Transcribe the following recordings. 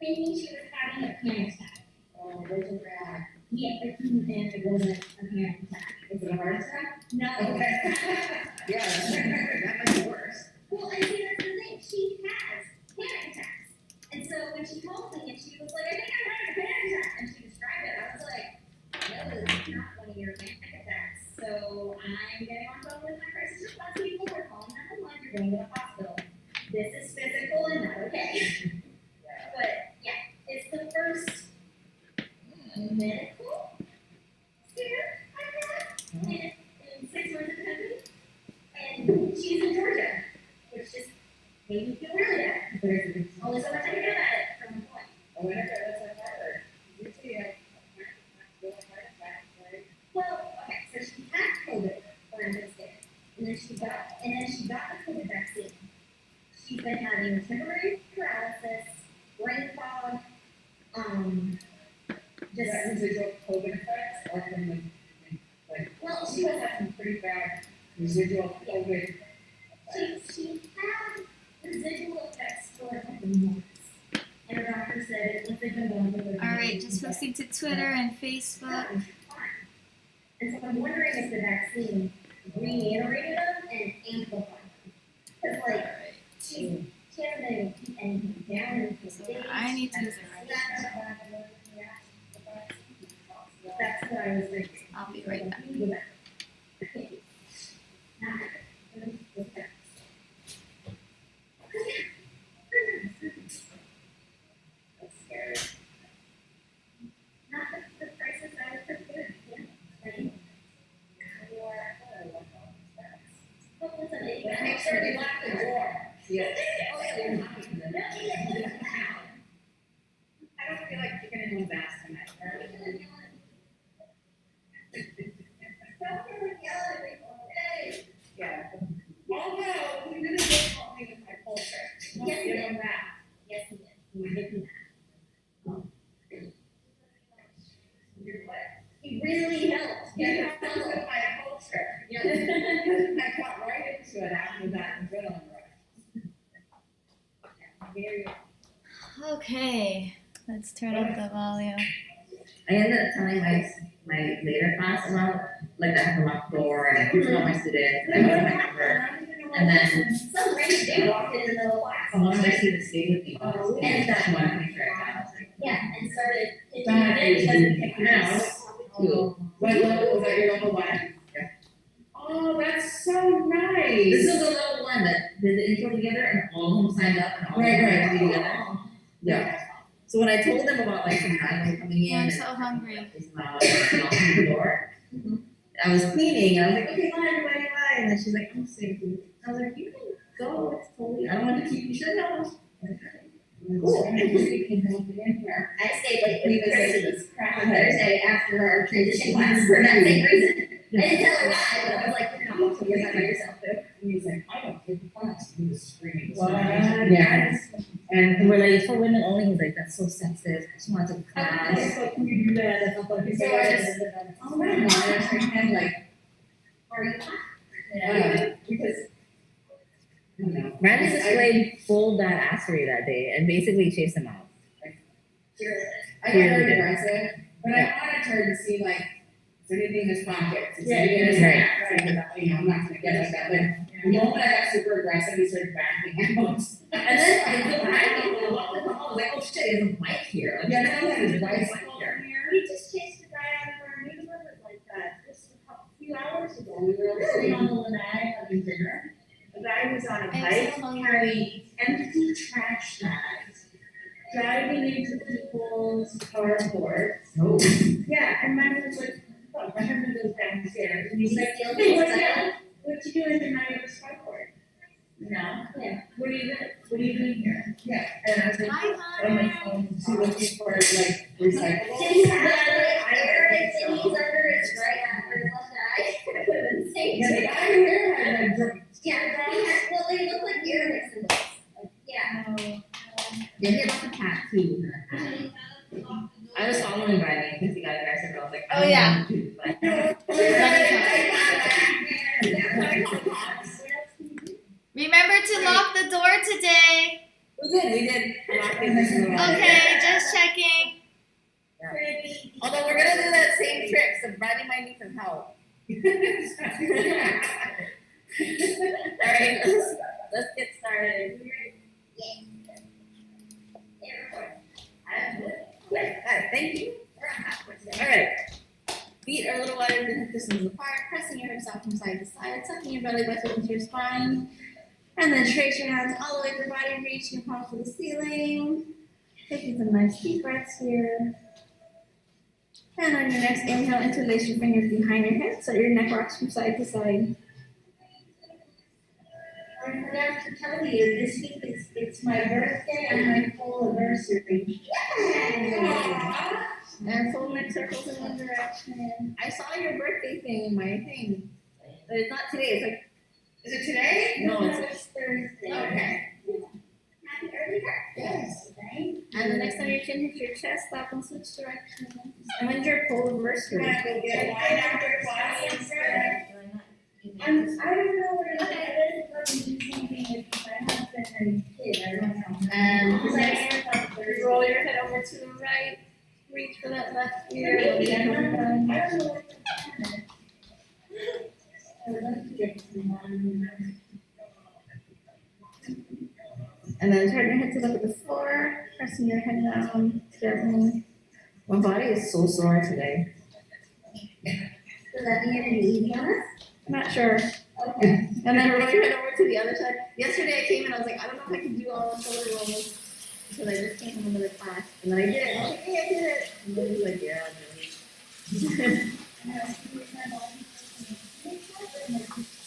thinking she was having a panic attack. Oh, there's a rat. Yeah, and it wasn't a panic attack. Is it a heart attack? No. Okay. Yeah, that might be worse. Well, and see, that's the thing. She has panic attacks. And so when she called me and she was like, I think I'm having a panic attack, and she described it, I was like, no, it's not one of your panic attacks. So I'm getting on phone with my crisis response people. We're calling 911. You're going to the hospital. This is physical and not okay. But yeah, it's the first medical scare I've had in 6 months of the country. And she's in Georgia, which just made me feel really bad. There's only so much I can do about it from one point. I wonder if that's a hard. Usually, heart attack, right? Well, okay, so she had COVID when I was there, and then she got the COVID vaccine. She's been having temporary paralysis, brain fog, Just residual COVID effects, or from the, like, well, she was having pretty bad residual COVID. she had residual effects for a couple months, and her doctor said it was been going through. All right, just posting to Twitter and Facebook. And so I'm wondering if the vaccine reiterated them and amplified them. Because, like, she hasn't been able to keep anything down in the So stage. I need to use it right. That's what I was thinking. I'll be right back. That's scary. Not the crisis I was prepared for. But listen, Make sure you lock the door. Yeah. I don't feel like you're gonna do that tonight. Yeah. Although, he really did help me with my culture. Yes, he Give did. him that. Yes, he did. He did do that. He really helped. He helped me with my culture. I got right into it after that adrenaline rush. Very. Okay, let's turn up the volume. I ended up telling my later class about like I have a locked door and I can tell my students and I go to my number and then Some random dude walked into the class. someone I see the stay with me and that one I make sure I got. I was like, Yeah, and started. That is ridiculous. cool. What level was that, your level one? Yeah. Oh, that's so nice. This is the level one that did the intro together and all of them signed up and all of Right, them right. signed together. Yeah. So when I told them about like some guy coming in I'm and so hungry. it's not knocking the door. I was cleaning. I was like, okay, bye, bye, bye. And then she's like, I'm sick. I was like, you can go. It's totally. I don't want to keep you shut down. Cool. We can help it in here. I stayed late We with visited Chrissy's on Thursday after our transition class for that same reason. I didn't tell her why, but I was like, you're not welcome, you're not by yourself too. And he's like, I don't take the class. He was screaming. What? Yeah. And we're like, it's for women only. He's like, that's so sexist. I just want to take class. So can you do that? That's not like. So I just, oh my gosh, I kind of like, Are you? because. I don't know. Randy displayed full badassery that day and basically chased him out. Fearless. I got very aggressive, but I wanted her to see like, is there anything in his pockets? Is there anything in his Right. back? Right, you know, I'm not gonna get like that, but the moment I got super aggressive, he started backing out. And then I walked in the hall. I was like, oh shit, he has a bike here. Like, Yeah, now that his bicycle here. We just chased a guy out of our neighborhood like that just a few hours ago. We were sitting on the lanai having dinner. A guy was on a I'm bike so hungry. carrying empty trash bags, driving into people's carports. no. Yeah, and my husband was like, look, my husband goes downstairs and he's like, hey, what you doing in my neighbor's carport? No. Yeah. What are you doing here? Yeah, and I was like, Hi, on my honey. phone, is he looking for like recyclables? Did he have like Eric and he's under his right after his left eye? That would have been insane. Yeah, the guy here had a drink. Yeah, he had, well, they look like ear symbols. Yeah. Yeah, he had like a tattoo. I was following by me because he got aggressive. I was like, Oh, yeah. want to, but Remember to lock the door today. we did. We did. I locked Okay, just checking. Although we're gonna do that same trick, so Brandy might need some help. Alright, let's get started. Alright, thank you. Alright. Feet are a little wider than hip distance apart, pressing your hips out from side to side, tucking your belly button into your spine. And then trace your hands all the way up your body, reaching your palms to the ceiling. Taking some nice deep breaths here. And on your next inhale, interlace your fingers behind your head so your neck rocks from side to side. I forgot to tell you, this week it's my birthday and my full anniversary. And full neck circles in one direction. I saw your birthday thing in my thing. But it's not today, it's like, is it today? No, it's Thursday. okay. Happy early birthday. Yes, right? And the next time your chin hits your chest, stop and switch directions. And when's your full anniversary? I don't know where I was going to do something with my husband and kid. I don't know. And roll your head over to the right. Reach for that left ear. I don't know what to do. I would love to get some one. And then turn your head to look at the floor, pressing your head down gently. My body is so sore today. Does that mean you're gonna be eating on us? I'm not sure. Okay. And then roll your head over to the other side. Yesterday I came and I was like, I don't know if I can do all the shoulder rolls because I just came from another class. And then I did it. I was like, hey, I did it. And then he was like, yeah, I'm doing it.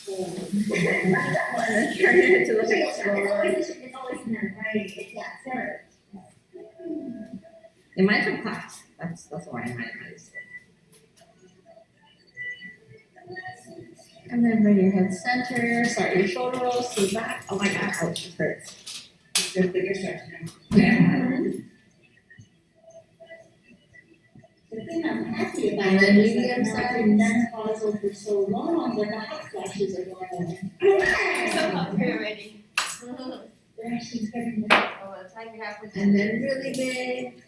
And then turn your head to look at the floor. It's always in there, right? Yeah, sure. It might from class. That's why I might have. And then bring your head center. Start your shoulder rolls to the back. Oh my god, ouch, it hurts. It's good that you're stretching. Yeah. The thing I'm happy about And then is medium that I've size. been menopausal for so long that the hot flashes are going away. So hungry already. They're actually getting the Oh, it's like you have to. And then really big.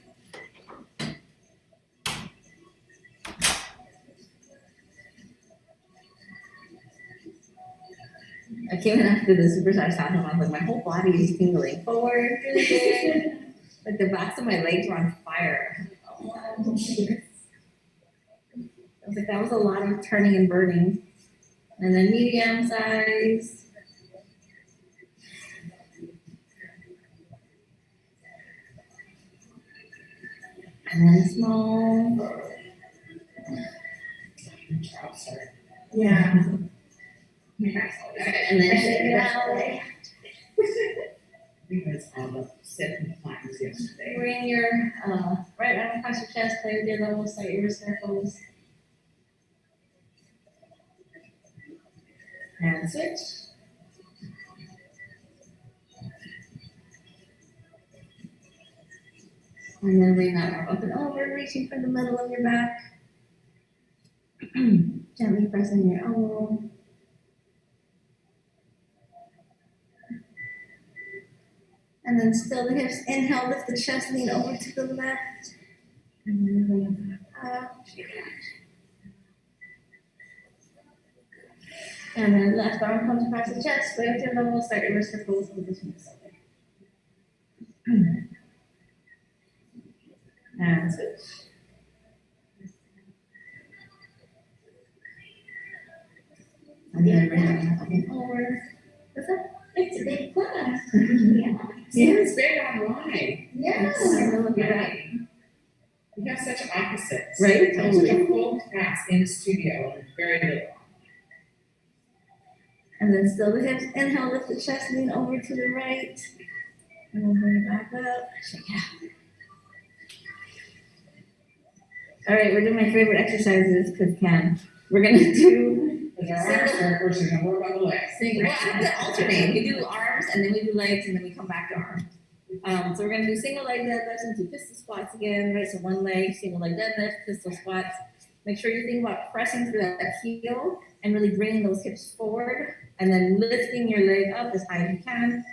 I came in after the superstar session, I was like, my whole body is tingling forward, really big. Like the backs of my legs were on fire. I was like, that was a lot of turning and burning. And then medium size. And then small. Yeah. And then shake it out. Because all the seven times yesterday. Bring your right arm across your chest, play with your levels, start your circles. And switch. And then bring that arm up and over, reaching for the middle of your back. Gently pressing your elbow. And then still the hips. Inhale, lift the chest, lean over to the left. And then bring it back up. And then left arm comes across the chest, play with your level, start your wrist circles with this one. And switch. And then bring it up and over. What's that? It's a big class. Yeah, it's very online. Yeah. Yeah. We have such opposites. Right? Such a full class in the studio and very little. And then still the hips. Inhale, lift the chest, lean over to the right. And then bring it back up. Shake it out. All right, we're doing my favorite exercises because can. We're gonna do But our arms are first, and what about the legs? well, I have to alternate. We do arms and then we do legs and then we come back to arms. So we're gonna do single leg deadlifts and do pistol squats again, right? So one leg, single leg deadlift, pistol squats. Make sure you think about pressing through that heel and really bringing those hips forward and then lifting your leg up as high as you can.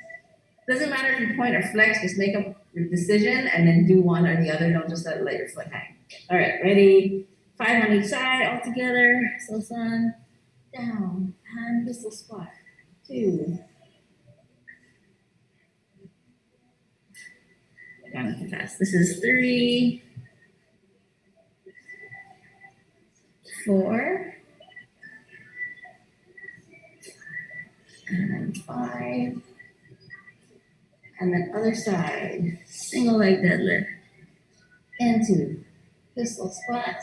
Doesn't matter if you point or flex, just make your decision and then do one or the other. Don't just let your foot hang. All right, ready? 5 on each side all together. So sun, down, and pistol squat. 2. Down too fast. This is 3, 4, and then 5. And then other side, single leg deadlift. Into pistol squat.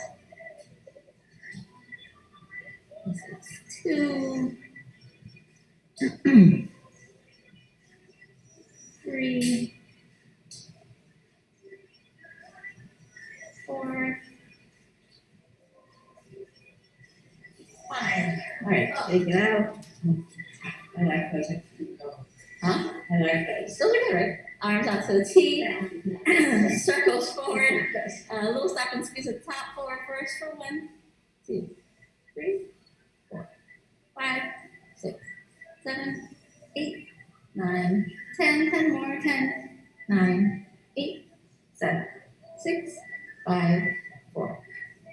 This is 2, 3, 4, 5. All right, take it out. I like those. Huh? I like those. Those are good, right? Arms out to the T. Circles forward. Little stop and squeeze at the top. Forward first for 1, 2, 3, 4, 5, 6, 7, 8, 9, 10. 10 more. 10, 9, 8, 7, 6, 5, 4,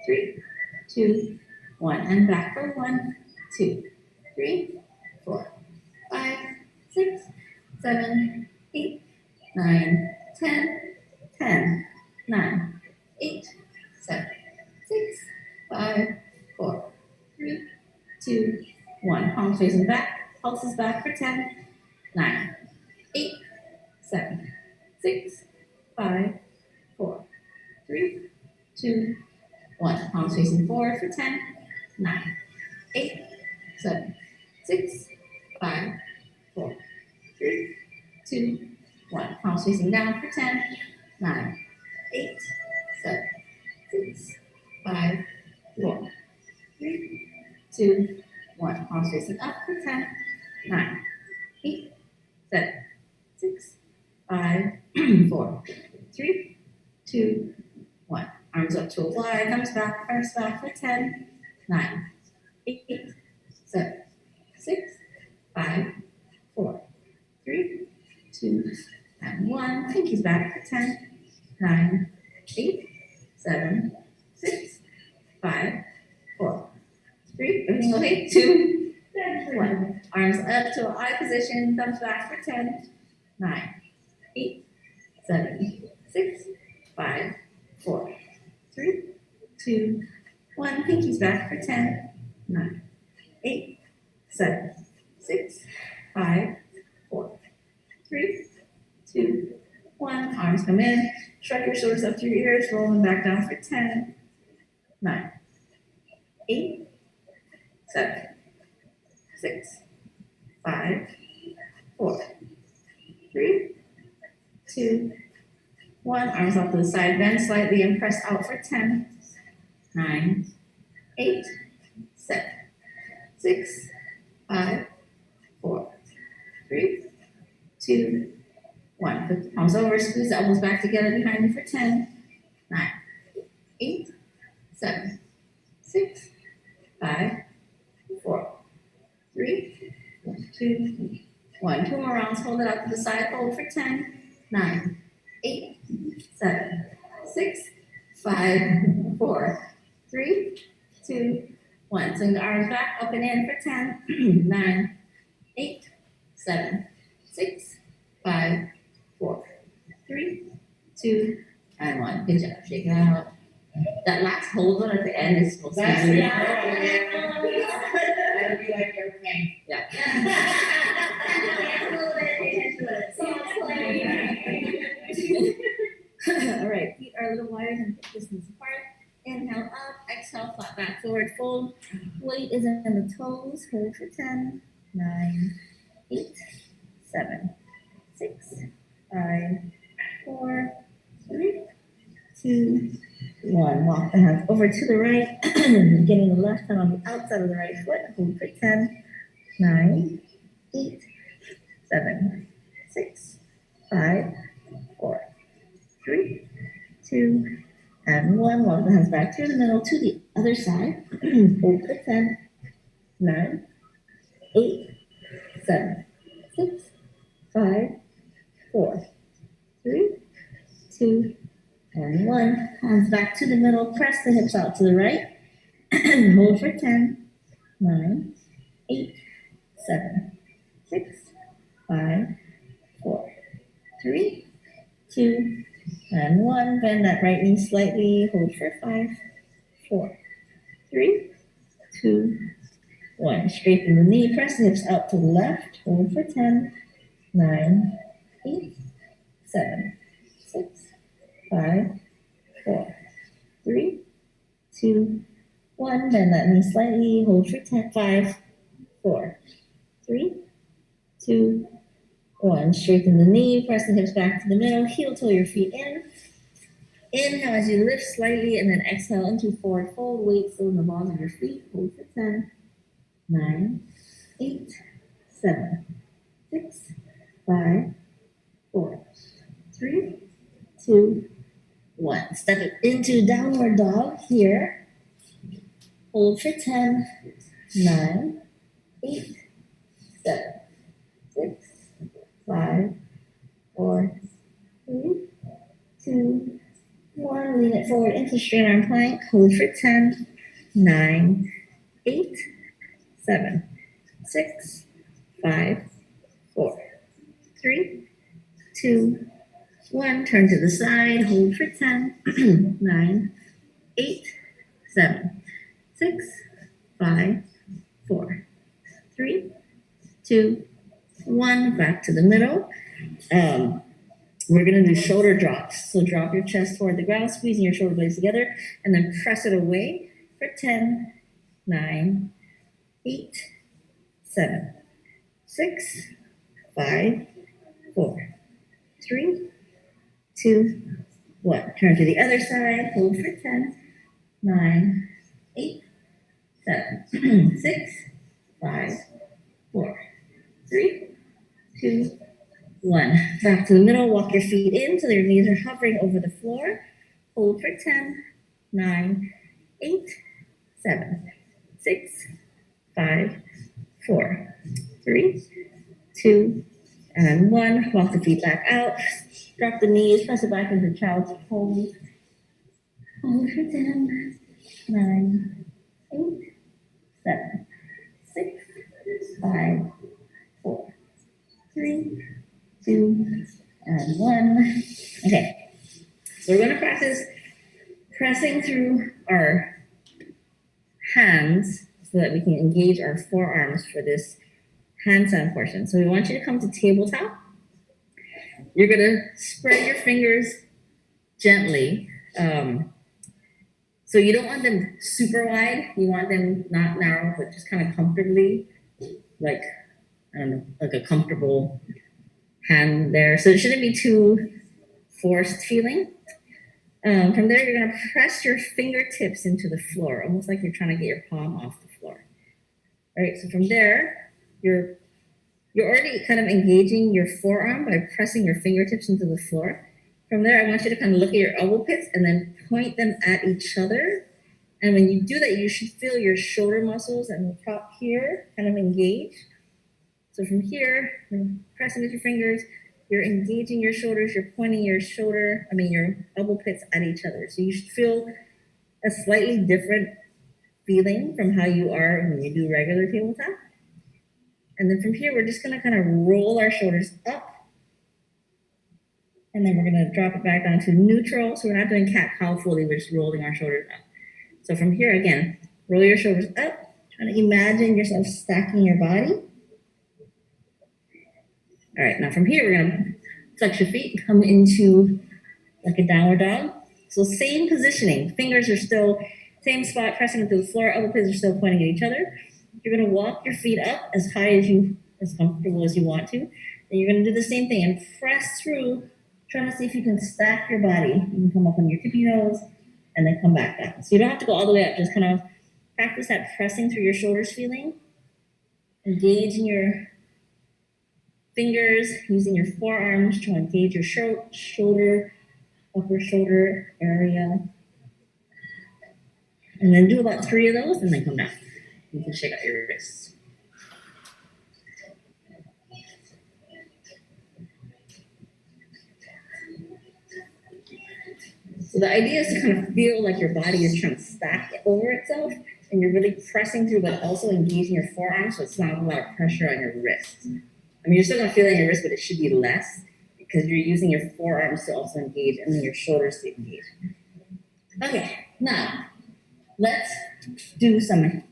3, 2, 1. And back for 1, 2, 3, 4, 5, 6, 7, 8, 9, 10, 10, 9, 8, 7, 6, 5, 4, 3, 2, 1. Palms facing back, pulses back for 10, 9, 8, 7, 6, 5, 4, 3, 2, 1. Palms facing forward for 10, 9, 8, 7, 6, 5, 4, 3, 2, 1. Palms facing down for 10, 9, 8, 7, 6, 5, 4, 3, 2, 1. Palms facing up for 10, 9, 8, 7, 6, 5, 4, 3, 2, 1. Arms up to a fly, thumbs back, press back for 10, 9, 8, 7, 6, 5, 4, 3, 2, and 1. Pinkies back for 10, 9, 8, 7, 6, 5, 4, 3. Everything okay? 2, 1. Arms up to an eye position, thumbs back for 10, 9, 8, 7, 6, 5, 4, 3, 2, 1. Pinkies back for 10, 9, 8, 7, 6, 5, 4, 3, 2, 1. Arms come in. Shrug your shoulders up to your ears. Roll them back down for 10, 9, 8, 7, 6, 5, 4, 3, 2, 1. Arms off to the side. Bend slightly and press out for 10, 9, 8, 7, 6, 5, 4, 3, 2, 1. Put the palms over, squeeze the elbows back together behind you for 10, 9, 8, 7, 6, 5, 4, 3, 2, 1. 2 more rounds. Hold it out to the side. Hold for 10, 9, 8, 7, 6, 5, 4, 3, 2, 1. Swing the arms back, up and in for 10, 9, 8, 7, 6, 5, 4, 3, 2, and 1. Good job. Shake it out. That last hold one at the end is supposed to That's be. the That'd be like airplane. All right, feet are a little wider than hip distance apart. Inhale up, exhale, flat back, forward fold. Weight is in the toes. Hold for 10, 9, 8, 7, 6, 5, 4, 3, 2, 1. Walk the hands over to the right, getting the left hand on the outside of the right foot. Hold for 10, 9, 8, 7, 6, 5, 4, 3, 2, and 1. Walk the hands back through the middle to the other side. Hold for 10, 9, 8, 7, 6, 5, 4, 3, 2, and 1. Hands back to the middle. Press the hips out to the right. Hold for 10, 9, 8, 7, 6, 5, 4, 3, 2, and 1. Bend that right knee slightly. Hold for 5, 4, 3, 2, 1. Straighten the knee. Press the hips out to the left. Hold for 10, 9, 8, 7, 6, 5, 4, 3, 2, 1. Bend that knee slightly. Hold for 10, 5, 4, 3, 2, 1. Straighten the knee. Press the hips back to the middle. Heel toe your feet in. Inhale as you lift slightly, and then exhale into forward fold. Weight still in the balls of your feet. Hold for 10, 9, 8, 7, 6, 5, 4, 3, 2, 1. Step it into downward dog here. Hold for 10, 9, 8, 7, 6, 5, 4, 3, 2, 1. Lean it forward into straight arm plank. Hold for 10, 9, 8, 7, 6, 5, 4, 3, 2, 1. Turn to the side. Hold for 10, 9, 8, 7, 6, 5, 4, 3, 2, 1. Back to the middle. We're going to do shoulder drops. So drop your chest toward the ground, squeezing your shoulder blades together, and then press it away for 10, 9, 8, 7, 6, 5, 4, 3, 2, 1. Turn to the other side. Hold for 10, 9, 8, 7, 6, 5, 4, 3, 2, 1. Back to the middle. Walk your feet in so your knees are hovering over the floor. Hold for 10, 9, 8, 7, 6, 5, 4, 3, 2, and 1. Walk the feet back out. Drop the knees. Press it back into child's pose. Hold for 10, 9, 8, 7, 6, 5, 4, 3, 2, and 1. Okay, so we're going to practice pressing through our hands so that we can engage our forearms for this handstand portion. So we want you to come to tabletop. You're going to spread your fingers gently. So you don't want them super wide. You want them not narrow, but just kind of comfortably, like, I don't know, like a comfortable hand there. So it shouldn't be too forced feeling. From there, you're going to press your fingertips into the floor, almost like you're trying to get your palm off the floor. All right, so from there, you're already kind of engaging your forearm by pressing your fingertips into the floor. From there, I want you to kind of look at your elbow pits and then point them at each other. And when you do that, you should feel your shoulder muscles and the top here kind of engage. So from here, you're pressing with your fingers, you're engaging your shoulders, you're pointing your your elbow pits at each other. So you should feel a slightly different feeling from how you are when you do regular tabletop. And then from here, we're just gonna kind of roll our shoulders up. And then we're gonna drop it back down to neutral. So we're not doing cat-cow fully, we're just rolling our shoulders up. So from here, again, roll your shoulders up, trying to imagine yourself stacking your body. All right, now from here, we're gonna flex your feet, come into like a downward dog. So same positioning, fingers are still same spot, pressing into the floor, elbow pits are still pointing at each other. You're gonna walk your feet up as high as comfortable as you want to. Then you're gonna do the same thing and press through, trying to see if you can stack your body. You can come up on your tippy toes and then come back down. So you don't have to go all the way up, just kind of practice that pressing through your shoulders feeling. Engage in your fingers, using your forearms to engage your shoulder, upper shoulder area. And then do about 3 of those and then come down. You can shake out your wrists. So the idea is to kind of feel like your body is trying to stack over itself and you're really pressing through, but also engaging your forearms so it's not a lot of pressure on your wrists. I mean, you're still gonna feel it in your wrist, but it should be less because you're using your forearms to also engage and then your shoulders to engage. Okay, now let's do some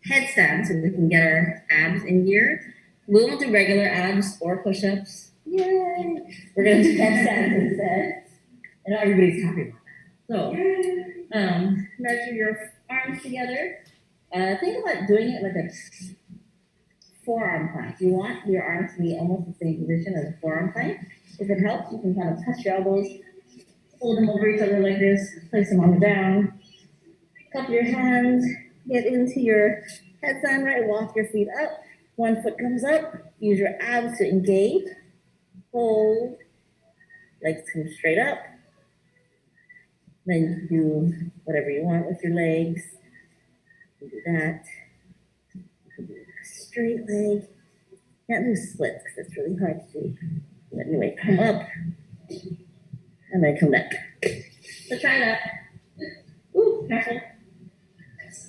headstands so we can get our abs in gear. We won't do regular abs or push-ups. Yay! We're gonna do headstands instead. I know everybody's happy about that. So, measure your arms together. Think about doing it like a forearm plank. You want your arms to be almost the same position as a forearm plank. If it helps, you can kind of touch your elbows, hold them over each other like this, place them on the ground, cup your hands, get into your headstand, right? Walk your feet up. One foot comes up. Use your abs to engage. Hold. Legs come straight up. Then you can do whatever you want with your legs. You can do that. You can do a straight leg. Can't do splits because it's really hard to do. But anyway, come up and then come back. So try that. Ooh, careful.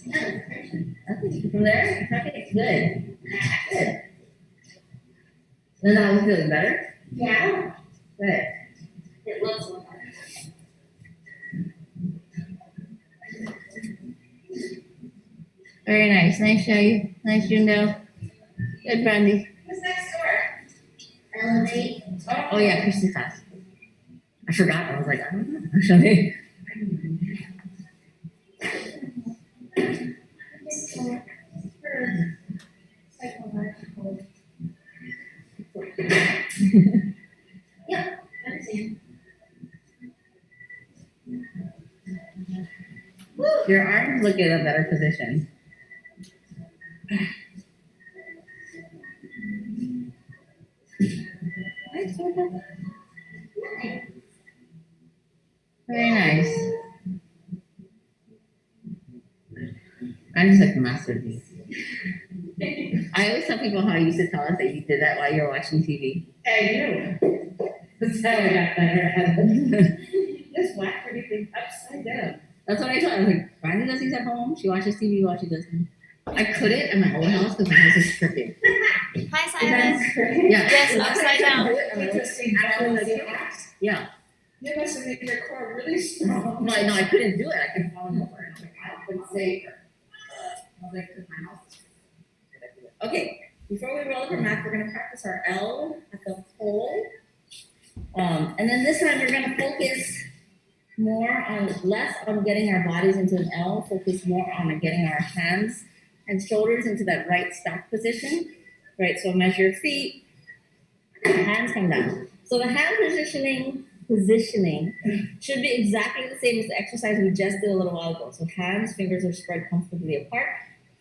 Okay, from there, okay, good. Good. Now I'm feeling better. Yeah. Good. It looks like Very nice. Nice show you. Nice Jundo. Good, Brandy. who's next door? Elevate. Oh yeah, Christian class. I forgot. I was like, I don't know. Actually. For psychological. Yep, understand. Your arms look in a better position. Very nice. I'm just like a masterpiece. I always tell people how you used to tell us that you did that while you were watching TV. I knew. That's how I got better at it. Just whack everything upside down. That's what I told her. I was like, Brandy does these at home. She watches TV while she does them. I couldn't in my old house because my house is crooked. Hi, Simon. Yeah. Yes, upside down. Interesting. Yeah. You must have made your core really strong. No, I couldn't do it. I could fall over. And I was like, I couldn't say. I was like, 'cause my house is crooked. Okay. Before we roll up our mat, we're gonna practice our L at the pole. And then this time we're gonna focus less on getting our bodies into an L, focus more on getting our hands and shoulders into that right stack position. Right, so measure your feet, hands come down. So the hand positioning should be exactly the same as the exercise we just did a little while ago. So hands, fingers are spread comfortably apart,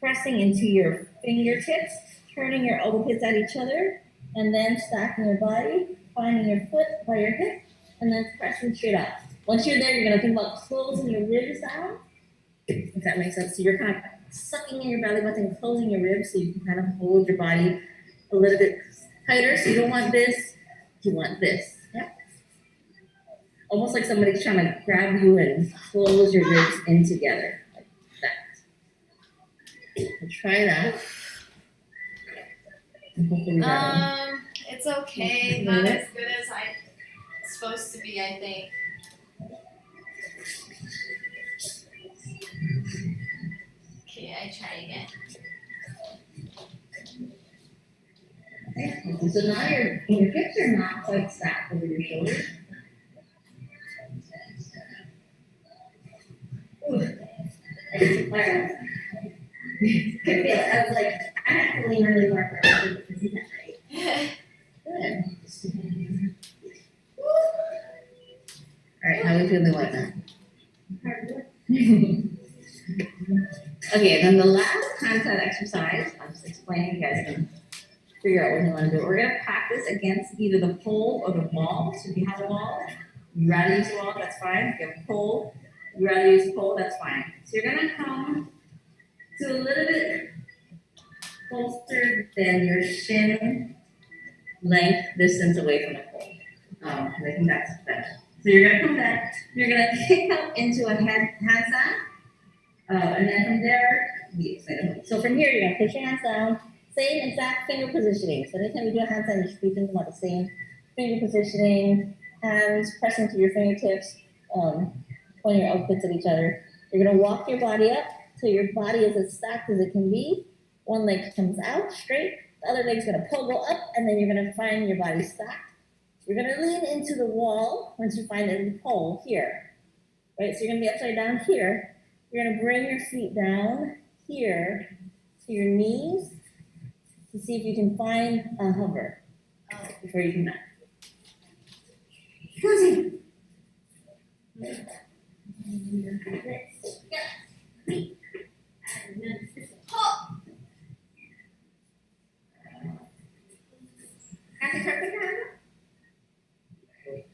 pressing into your fingertips, turning your elbow pits at each other, and then stacking your body, finding your foot by your hip, and then pressing straight up. Once you're there, you're gonna think about closing your ribs down, if that makes sense. So you're kind of sucking in your belly button, closing your ribs so you can kind of hold your body a little bit tighter. So you don't want this, you want this. Yep. Almost like somebody's trying to grab you and close your ribs in together, like that. So try that. And hopefully that It's okay. Not as good as it's supposed to be, I think. Okay, I try again. Okay, so now your hips are not quite stacked over your shoulders. I was like, I have to lean really hard for it because he's not right. Good. All right, how are we feeling like that? Okay, then the last handstand exercise, I'm just explaining, you guys can figure out what you want to do. We're gonna practice against either the pole or the wall. So if you have a wall, you rather use a wall, that's fine. If you have a pole, you rather use a pole, that's fine. So you're gonna come to a little bit closer than your shin length distance away from the pole. I think that's better. So you're gonna come back, you're gonna kick up into a handstand. And then from there, so from here, you're gonna push your hands down, same exact finger positioning. So anytime you do a handstand, you should be thinking about the same finger positioning, hands pressing to your fingertips, pointing your outputs at each other. You're gonna walk your body up till your body is as stacked as it can be. One leg comes out straight, the other leg's gonna pogo up, and then you're gonna find your body stacked. You're gonna lean into the wall once you find the pole here, right? So you're gonna be upside down here. You're gonna bring your feet down here to your knees to see if you can find a hover before you come back. Closing.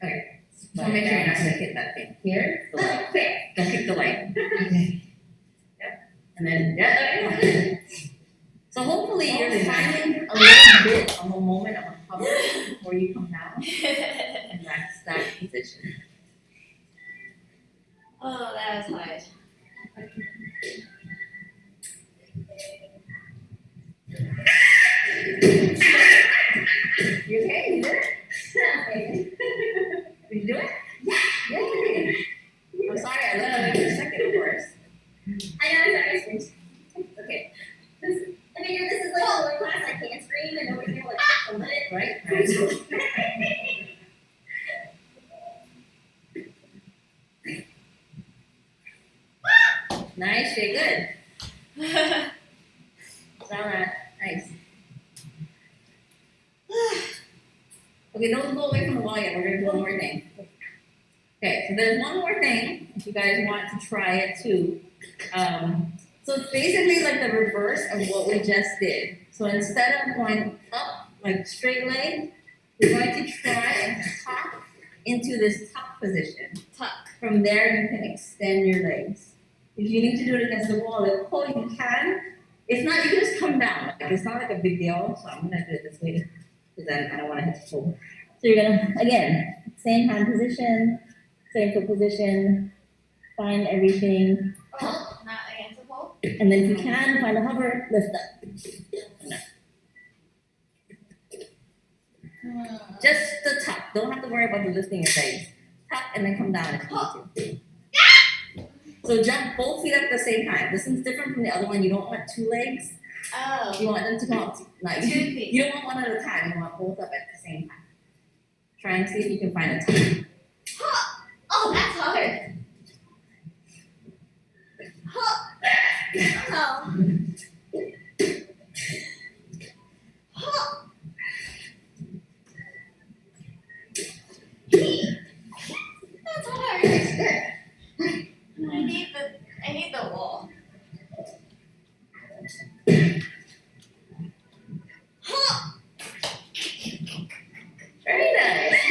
Okay. So make sure you're not gonna hit that thing. Here, the light. Okay. Don't kick the light. Yep. And then, yeah. So hopefully you're finding a little bit of a moment of a hover before you come down. And that's that position. Oh, that was hard. You okay? You did it? Did you do it? Yeah. Yay. I'm sorry, I looked at you for a second, of course. I know, it's nice. Okay. I mean, this is like a little class, I can't scream and nobody's gonna like hold it. Right? Nice, very good. It's all right. Nice. Okay, don't go away from the wall yet. We're gonna do one more thing. Okay, so there's one more thing if you guys want to try it too. So it's basically like the reverse of what we just did. So instead of going up like straight leg, you're going to try and tuck into this tuck position. Tuck. From there, you can extend your legs. If you need to do it against the wall, like pull, you can. It's not, you can just come down. Like, it's not like a big deal. So I'm gonna do it this way because then I don't want to hit the toe. So you're gonna, again, same hand position, same foot position, find everything, Oh, not against the pole? and then if you can, find a hover, lift up. Just the tuck. Don't have to worry about the lifting your legs. Tuck and then come down if you need to. So jump both feet up at the same time. This one's different from the other one. You don't want two legs. Oh. You want them to come up. Like, 2 feet. you don't want one at a time. You want both up at the same time. Try and see if you can find a tuck. Oh, that's hard. Oh. That's hard. I need the wall. Very nice.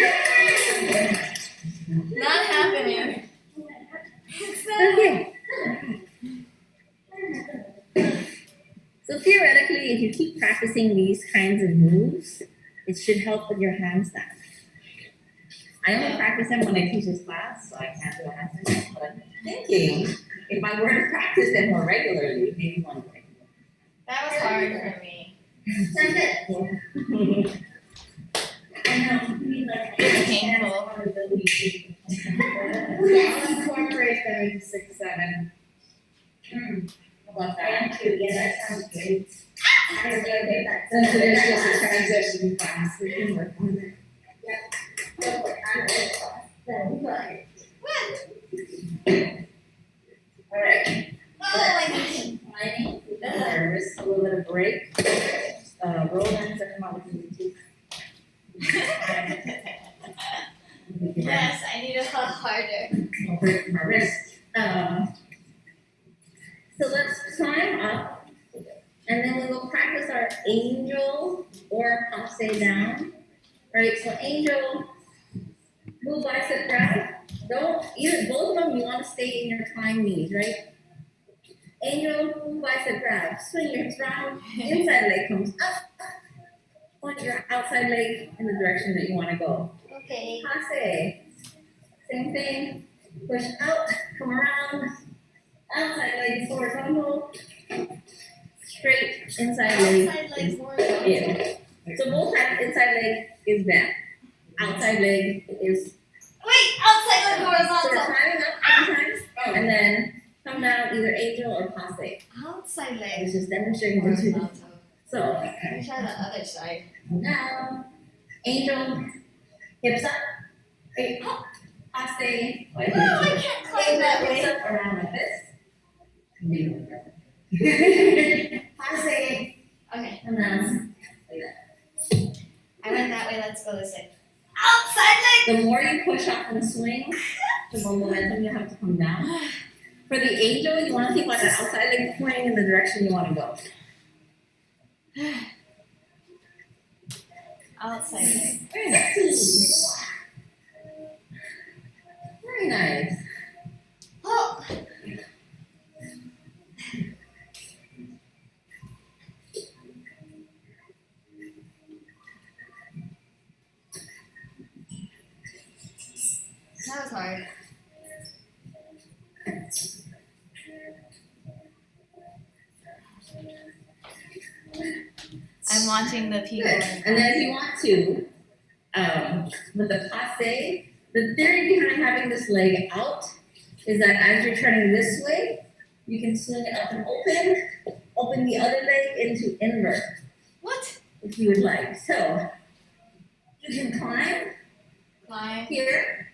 Not happening. It's not Okay. So theoretically, if you keep practicing these kinds of moves, it should help with your handstand. I only practice them when I teach this class, so I can't do a handstand. But I'm thinking if I were to practice them more regularly, maybe one day. That was hard for me. I know. Painful. I'll incorporate them into 6-7. How about that? Thank you, yeah, that sounds good. I was gonna take that. Since it is just a transition class, we can work on it. Go for it. I'm ready. Then, All right. Oh my gosh. Lining, wrist, a little bit of break. Roll down, set them out with your teeth. Yes, I need to hug harder. Break my wrist. So let's climb up, and then we will practice our angel or passe down. Right, so angel, move bicep grab. Don't, either, both of them, you want to stay in your climb knees, right? Angel, move bicep grab. Swing your hips round, inside leg comes up. Point your outside leg in the direction that you want to go. Okay. Passe. Same thing, push out, come around, outside leg forward rumble, straight inside leg. Outside leg horizontal. Yeah. So both times inside leg is bent, outside leg is. Wait, outside leg So we're horizontal. climbing up every time, and then come down either angel or passe. Outside I leg was just demonstrating the two. horizontal. So Let me try the other side. now, angel, hips up, right, passe. No, I can't climb that Hips way. up around like this. Passe, Okay, and then I went that way. Let's go this way. Outside the more you push up and swing, the more momentum you have to come down. For the angel, you want to keep like an outside leg pointing in the direction you want to go. leg. Outside leg. Very nice. Very nice. Oh. That was hard. I'm watching the people. Good. And then if you want to, with the passe, the theory behind having this leg out is that as you're turning this way, you can swing it up and open the other leg into invert What? if you would like. So you can climb Climb. here,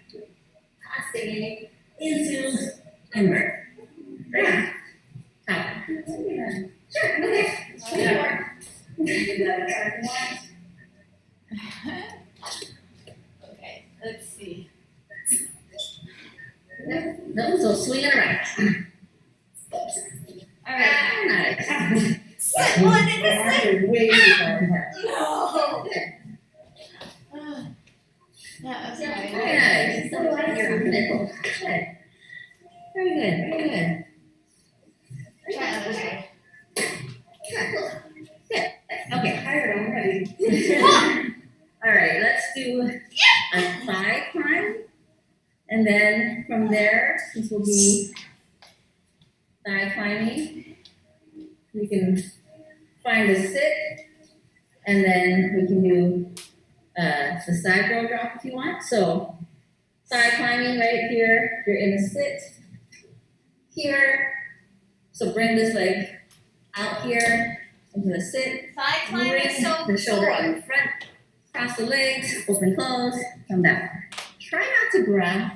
passe into invert. Right? Sure, okay. Okay. Okay, let's see. No, so swing it around. Alright. Ah, nice. What did this say? Way too far apart. No. Good. That was Very hard. nice. So like your nipple. Good. Very good, very good. Try other side. Good. Okay. Tired already. All right, let's do a thigh climb. And then from there, this will be thigh climbing. We can find a sit, and then we can do the side row drop if you want. So side climbing right here, you're in a sit. Here, so bring this leg out here into the sit. Thigh climb Bring is so the shoulder sore. in front, cross the legs, open, close, come down. Try not to grab.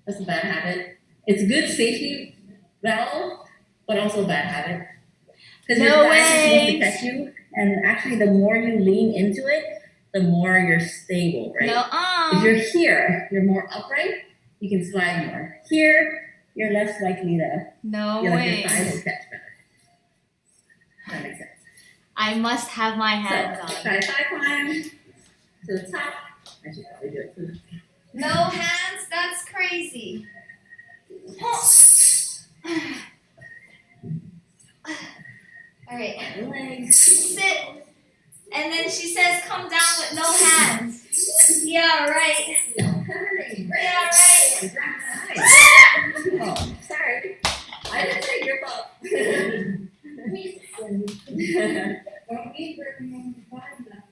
That's a bad habit. It's a good safety valve, but also a bad habit. Because No your back is supposed to way. catch you, and actually the more you lean into it, the more you're stable, right? No, If you're here, you're more upright, you can slide more. Here, you're less likely to No feel like way. your thighs will catch better. That makes sense. I must have my hands So, on. try thigh climb to the top. I should probably do it too. No hands? That's crazy. Alright, Legs. sit. And then she says, come down with no hands. Yeah, right. Yeah, Yeah, right. Oh, sorry. I didn't say your fault. Don't need working on the bottom now.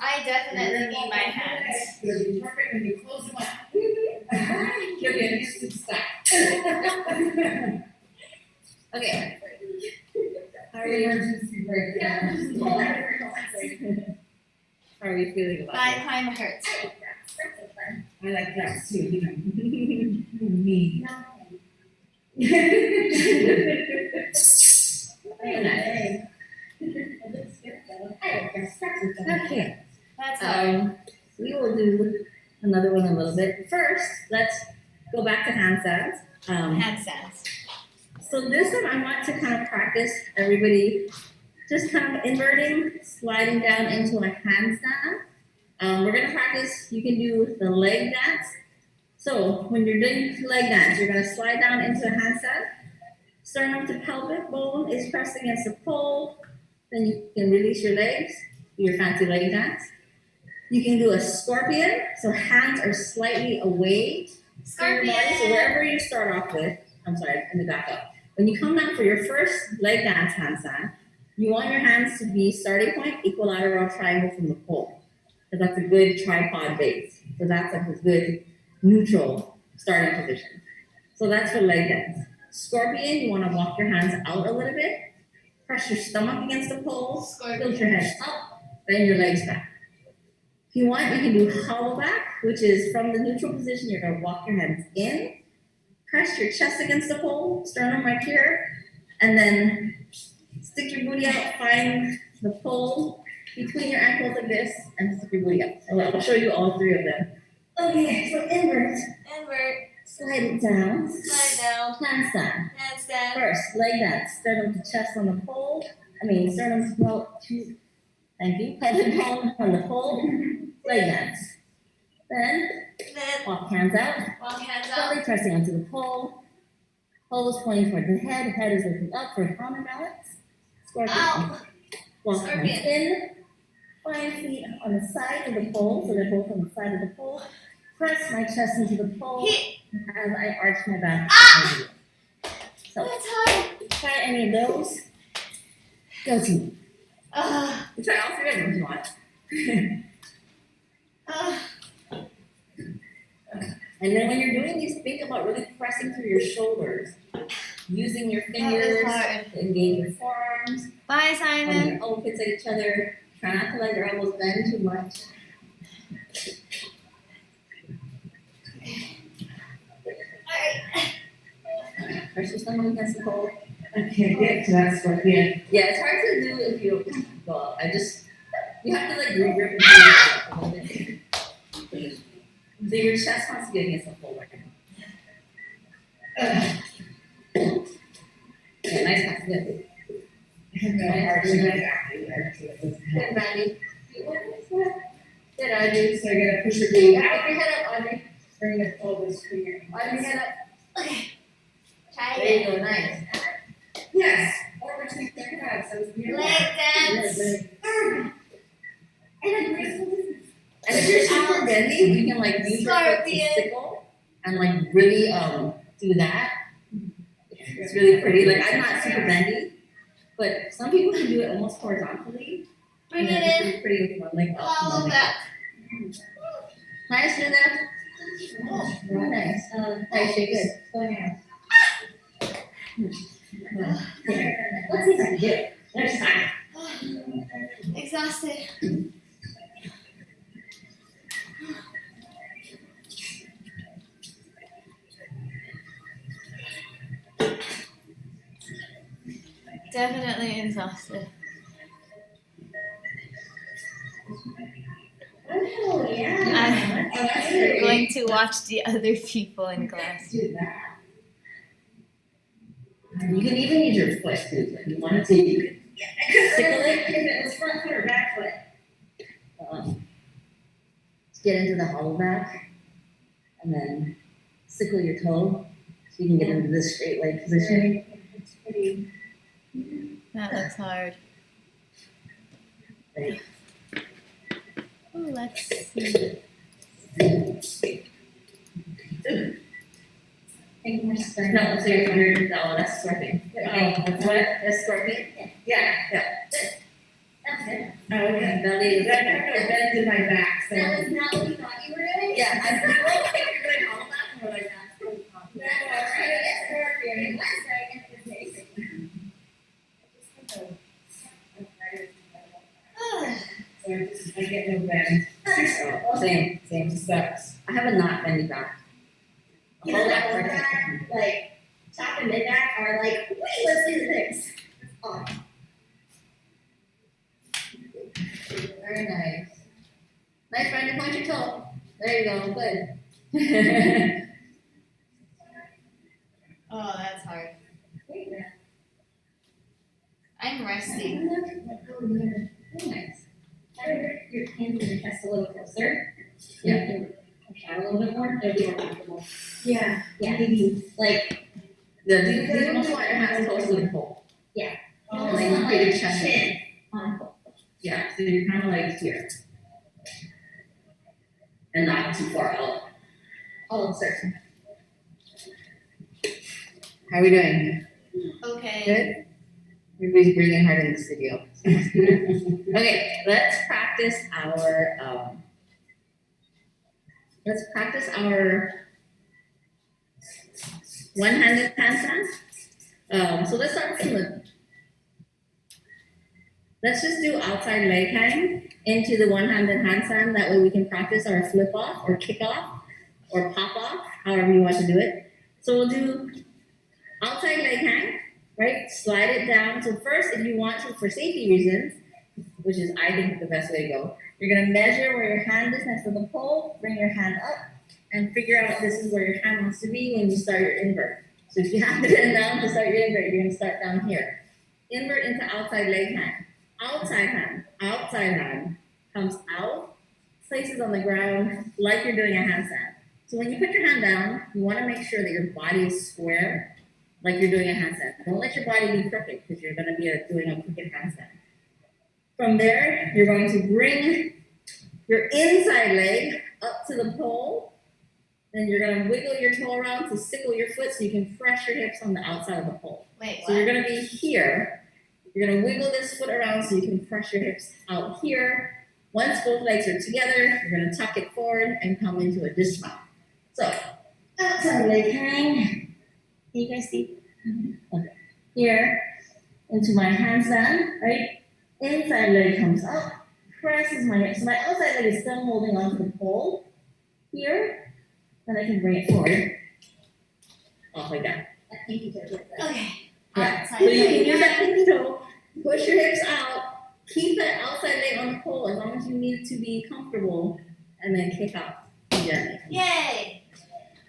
I definitely need my hands. It'll be perfect when you close them up. You'll get an instant stop. Okay. How are you? Emergency brake. How are you feeling about Thigh it? climb hurts. I like that too, you know. Me. Very nice. Okay. That's hard. We will do another one a little bit. First, let's go back to handstands. Handstands. So this one I want to kind of practice everybody just kind of inverting, sliding down into a handstand. We're gonna practice, you can do the leg dance. So when you're doing leg dance, you're gonna slide down into a handstand. Sternum to pelvic bone is pressed against the pole. Then you can release your legs, do your fancy leg dance. You can do a scorpion, so hands are slightly away from your body. So Scorpion. wherever you start off with, I'm sorry, let me back up. When you come down for your first leg dance handstand, you want your hands to be starting point, equilateral triangle from the pole. Because that's a good tripod base. So that's like a good neutral starting position. So that's for leg dance. Scorpion, you want to walk your hands out a little bit, press your stomach against the pole, tilt your head up, bend your legs back. If you want, you can do hollow back, which is from the neutral position, you're going to walk your hands in, press your chest against the pole, sternum right here, and then stick your booty out, find the pole between your ankles like this, and stick your booty out. So I'll show you all three of them. Okay, so invert, Invert. slide it down, Slide down. handstand. Handstand. First, leg dance, sternum to chest on the pole. Sternum to thank you, pelvic bone on the pole, leg dance. Then Then walk hands out, walk hands out. belly pressing onto the pole. Pose pointing toward the head is looking up for counterbalance. Scorpion. Ow. Walk Scorpion. hands in, find feet on the side of the pole, so they're both on the side of the pole. Press my chest into the pole Hit. as I arch my back. So That's hard. try any of those. Go to. Ugh. Try all three of them if you want. Ugh. And then when you're doing these, think about really pressing through your shoulders, using your That fingers was hard. to engage your forearms, Bye, having Simon. your elbows at each other. Try not to let your elbows bend too much. Press your stomach against the pole. I can't get to that scorpion. Yeah, it's hard to do if you go up. You have to like grip a little bit. So your chest wants to get against the pole right now. Yeah, nice pass, good. Good, Maddie. Good, Audrey. So you're gonna push your feet Put out, your head up, Audrey. bring the pelvis to your. Audrey, head up. Try There it. you go, nice. Yes, or between their calves, so it's beautiful. Leg dance. And if you're super bendy, you can like use your foot to Scorpion. sickle and like really do that. It's really pretty. Like I'm not super bendy, but some people can do it almost horizontally. Bring and it it's in. really pretty with one leg up. Follow one leg back. up. Nice, do that. Oh, very nice. Nice, shake it. Let's see if I can do it. Next time. Exhausted. Definitely exhausted. Oh, yeah. I'm going to watch the other people in class. Do that. You can even use your foot too. If you wanted to, you could sickle it. If it was front foot or back foot. Get into the hollow back and then sickle your toe so you can get into this straight leg position. It's pretty. That looks hard. Right. Ooh, let's see. No, so you're that's scorpion. Oh, that's what? That's scorpion? Yeah, That's good. oh, okay. Belly. I have no bend in my back, so. That was not what you thought you were doing? Yeah, I feel like you're doing hollow back and we're like, that's really Yeah, well, I guess scorpion. It was very interesting. So I get no bend. Same. It just sucks. I have a not bendy back. A You whole know, lot that more. back, like, top and mid back are like, wait, let's do this. Oh, Very nice. Nice, Brandon, point your toe. There you go, good. Oh, that's hard. I'm resting. Very nice. your hands in your chest a little closer. Yeah. Push out a little bit more, it'll be more comfortable. Yeah. Yeah, maybe, like, You don't want your hands close to the pole. almost Like, not get your like chest in. chin on a pole. Yeah, so you're kind of like here. and not too far out. Oh, certain. How are we doing? Okay. Good? Everybody's breathing hard in the studio. Okay, let's practice our one-handed handstands. So let's start from let's just do outside leg hang into the one-handed handstand. That way we can practice our flip off or kick off or pop off, however you want to do it. So we'll do outside leg hang, right? Slide it down. So first, if you want to, for safety reasons, which is I think the best way to go, you're gonna measure where your hand is next to the pole, bring your hand up, and figure out this is where your hand wants to be when you start your invert. So if you have to bend down to start your invert, you're gonna start down here. Invert into outside leg hang. Outside hand comes out, places on the ground like you're doing a handstand. So when you put your hand down, you want to make sure that your body is square, like you're doing a handstand. Don't let your body be crooked because you're going to be doing a crooked handstand. From there, you're going to bring your inside leg up to the pole. Then you're going to wiggle your toe around to sickle your foot so you can press your hips on the outside of the pole. Wait, So you're what? going to be here. You're going to wiggle this foot around so you can press your hips out here. Once both legs are together, you're going to tuck it forward and come into a dismount. So, outside leg hang. Can you guys see? Okay. Here, into my handstand, right? Inside leg comes up, presses my hips. So my outside leg is still holding onto the pole. Here, then I can bring it forward. Off like that. Okay. Yeah. Outside So you can leg use that hang. pinky toe, push your hips out, keep that outside leg on the pole as long as you need it to be comfortable, and then kick out gently. Yay!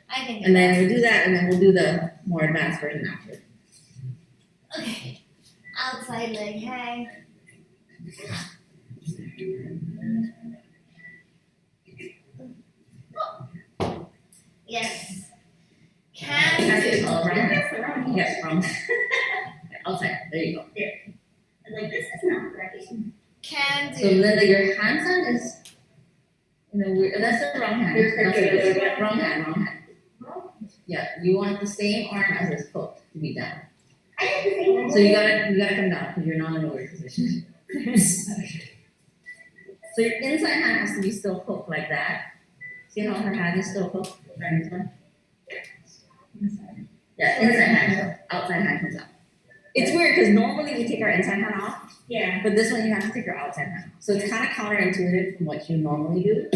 I can do And that. then we'll do that, and then we'll do the more advanced version after. Okay. Outside leg hang. Yes. Actually, all around. Around. Yes, wrong. Outside. There you go. Like this is not right. Can So do. Linda, your handstand is in a weird. That's the wrong hand. That's it. Wrong hand. Wrong hand. Yeah, you want the same arm as this hook to be down. So you gotta come down because you're not in a weird position. So your inside hand has to be still hooked like that. See how her hand is still hooked? Yeah, inside hand. Outside hand comes out. It's weird because normally we take our inside hand off, Yeah. but this one you have to take your outside hand off. So it's kind of counterintuitive from what you normally do.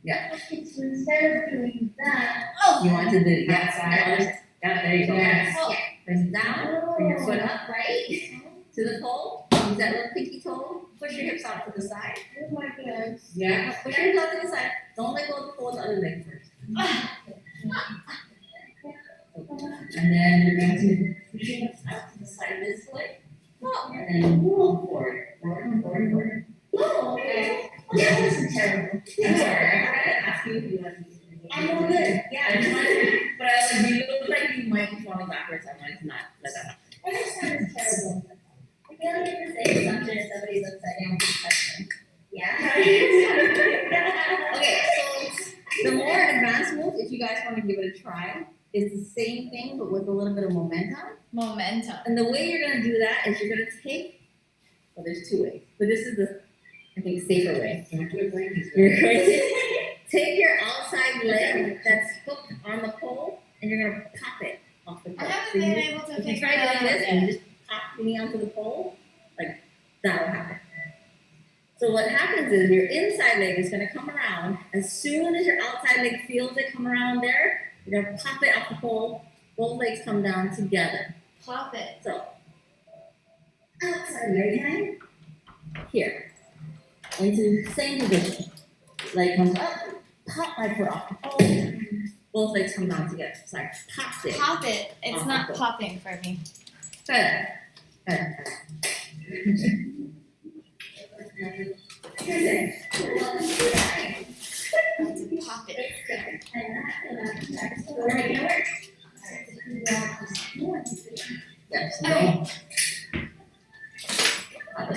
Yeah. So instead of doing that, Oh. You want to do the outside. Yeah, there you go. Yes. Oh. Press it down, bring your foot up right? to the pole. Use that little pinky toe. Push your hips out to the side. Oh my goodness. Yeah. Push your hips out to the side. Don't let go of the pole with the other leg first. And then you're going to push your hips out to the side this way. And then move forward. Forward. Oh, okay. That wasn't terrible. I'm sorry, I forgot to ask you if you wanted to do it. I'm all good. I just wanted, but I was like, you look like you might be falling backwards. I wanted to not let that happen. That sounds terrible. I feel like it's the same assumption if somebody's upside down with a question. Yeah. Okay, so the more advanced move, if you guys want to give it a try, is the same thing but with a little bit of momentum. Momentum. And the way you're gonna do that is you're gonna take, well, there's two ways, but this is the, I think, safer way. You're going to take your outside leg that's hooked on the pole and you're gonna pop it off the I pole. haven't So been you- able to if you figure try it out doing this and yet. you just pop me onto the pole, like that'll happen. So what happens is your inside leg is gonna come around. As soon as your outside leg feels it come around there, you're gonna pop it off the pole. Both legs come down together. Pop it. So outside leg hang here into same position. Leg comes up, pop my foot off the pole. Both legs come down together. Sorry, pop it. Pop it. It's Oh, not okay. popping for me. Good. Good. Good. To pop it. Yes. Okay.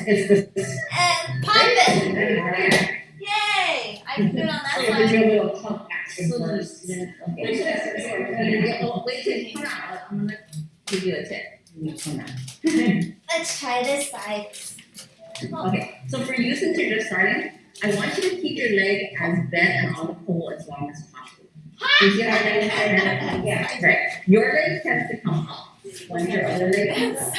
It's this. And pop it. Yay! I I can do it on that So side. there's a little pump action first. Wait till you come out, I'm gonna give you a tip. Let's try this side. Okay, so for you, since you're just starting, I want you to keep your leg as bent and on the pole as long as possible. You see how legs are? Yeah, right. Your leg tends to come up once your other leg comes up.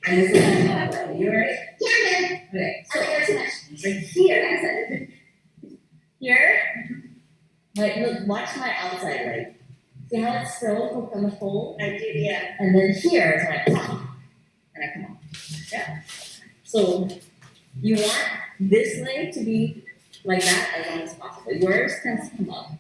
And this is how you ready? Yeah, Okay, I so think it's much. right here, here, like look, watch my outside leg. See how it's still hooked on the pole? I did, yeah. And then here is when I pop and I come off. Yeah. So you want this leg to be like that as long as possible. Yours tends to come up,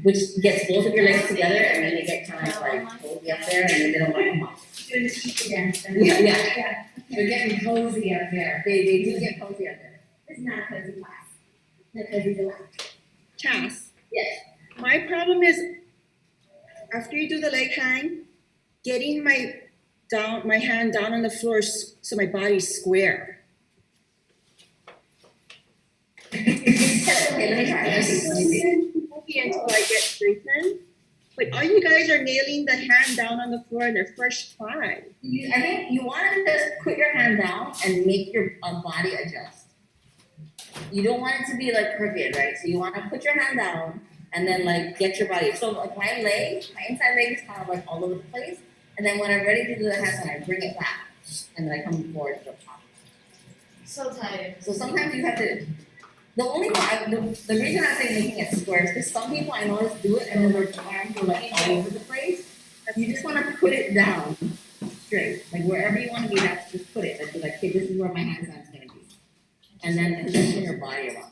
which gets both of your legs together, and then they get kind of like cozy up there, and then they don't want to come off. Doing the cheek dance. Yeah. They're getting cozy up there. They do get cozy up there. This is not a cozy class. No cozy class. Chas. Yes. My problem is, after you do the leg hang, getting my hand down on the floor so my body's square. Okay, let me try this. Let me see. Until I get straightened. But all you guys are nailing the hand down on the floor in their first try. I think you want to just put your hand down and make your body adjust. You don't want it to be like crooked, right? So you want to put your hand down and then like get your body. So like my inside leg is kind of like all over the place. And then when I'm ready to do the handstand, I bring it back and then I come forward to the top. So tired. So sometimes you have to. The only one, the reason I say making it square is because some people I notice do it and then their arms are like all over the place. You just want to put it down straight, like wherever you want to be. That's just put it. Like, be like, okay, this is where my handstand's gonna be, and then position your body around.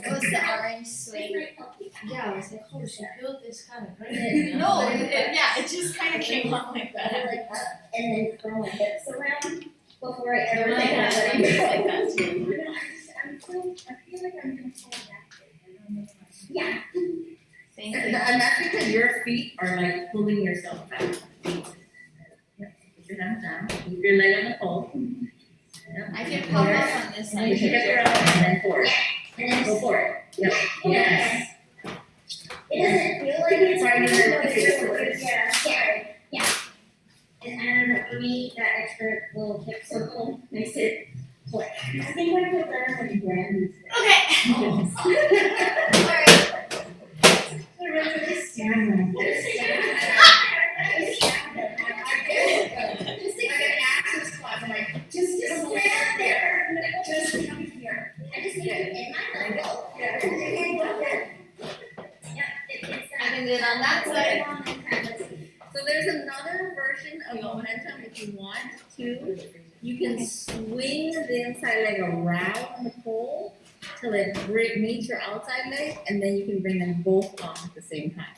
Was the orange swing? Yeah, I was like, oh, she built this kind of great. No, it just kind of came out like that. Like up and then throw my hips around before I ever My think hands about are it. like that too. I feel like I'm gonna fall back. Yeah. Thank And you. that's because your feet are like pulling yourself back. Put your hands down. Keep your leg on the pole. I can pop up on this And you side. should get your arm and then forward. And then Go forward. Yep. Yes. it doesn't feel like it's Sorry, Yeah. And I don't know, for me, that extra little hip circle makes it click. I think I feel better when you grab Okay. Alright. Just stand there. Just come here. I just need it in my leg. Yep, it's I can do it on that side. So there's another version of momentum if you want to. You can swing the inside leg around the pole till it meets your outside leg, and then you can bring them both off at the same time.